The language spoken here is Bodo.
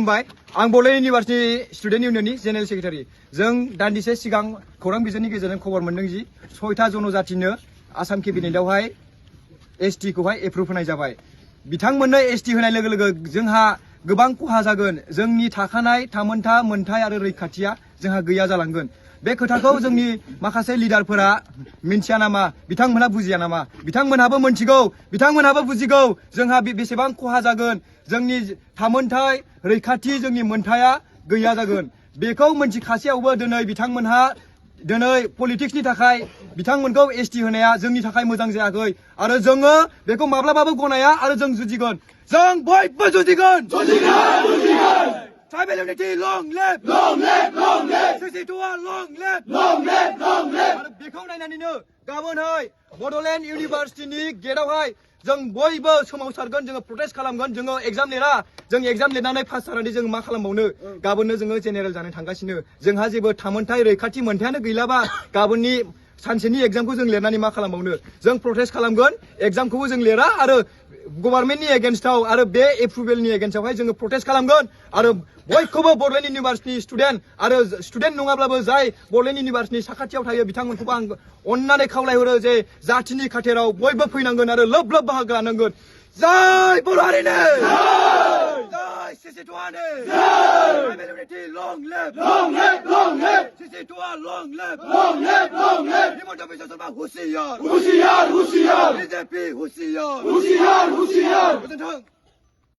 खुलुमबाय आं बड'लेण्ड इउनिभार्सिटि स्टुडेन्ट इउनियननि जेनेरेल सेक्रेटारि जों दान्दिसे सिगां खौरां बिजोंनि गेजेरजों खबर मोनदों जि 6टा जनजातिनो आसाम केबिनेटआवहाय एसटि खौहाय एप्रुभ होनाय जाबाय बिथांमोननो एसटि होनाय लोगो लोगो जोंहा गोबां खहा जागोन जोंनि थाखानाय थामोनथा मोनथाय आरो रैखाथिया जोंहा गैया जालांगोन बे खोथाखौ जोंनि माखासे लिडारफोरा मिन्थिया नामा बिथांमोनहा बुजिया नामा बिथांमोनहाबो मोनथिगौ बिथांमोनहाबो बुजिगौ जोंहा बेसेबां खहा जागोन जोंनि थामोनथाय रैखाथि जोंनि मोनथाया गैया जागोन बेखौ मोनथिखासेयावबो दिनै बिथांमोनहा दिनै पलिटिक्सनि थाखाय बिथांमोनखौ एसटि होनाया जोंनि थाखाय मोजां जायाखै आरो जोङो बेखौ माब्लाबाबो गनाया आरो जों जुजिगोन जों बयबो जुजिगोन Tribal unity, long live! Long live! Long live! 62 long live! Long live! Long live! आरो बेखौ नायनानैनो गाबोनहाय बड'लेण्ड इउनिभार्सिटिनि गेटआवहाय जों बयबो सोमावसारगोन जोङो प्रटेस्ट खालामगोन जोङो एग्जाम लिरा जों एग्जाम लिरनानै पास जानानै जों मा खालामबावनो गाबोननो जोङो जेनेरेल जानो थांगासिनो जोंहा जेबो थामोनथाय रैखाथि मोनथायानो गैलाबा गाबोननि सानसेनि एग्जामखौ जों लिरनानै मा खालामबावनो जों प्रटेस्ट खालामगोन एग्जामखौबो जों लिरा आरो गभर्नमेन्टनि एगेन्स्टआव आरो बे एप्रुभेलनि एगेन्स्टआवहाय जोङो प्रटेस्ट खालामगोन आरो बयखौबो बड'लेण्ड इउनिभार्सिटिनि स्टुडेन्ट आरो स्टुडेन्ट नङाब्लाबो जाय बड'लेण्ड इउनिभार्सिटिनि साखाथियाव थायो बिथांमोनखौबो आं अननानै खावलायहरो जे जातिनि खाथेराव बयबो फैनांगोन आरो लोब लोब बाहागो लानांगोन जय बर' हारिनो जय सिसिटुआनो ट्राइबेल इउनिटि लं लिभ सिसिटुआ लं लिभ हिमन्त बिश्व शर्मा हुसियार बीजेपी हुसियार गोजोन्थों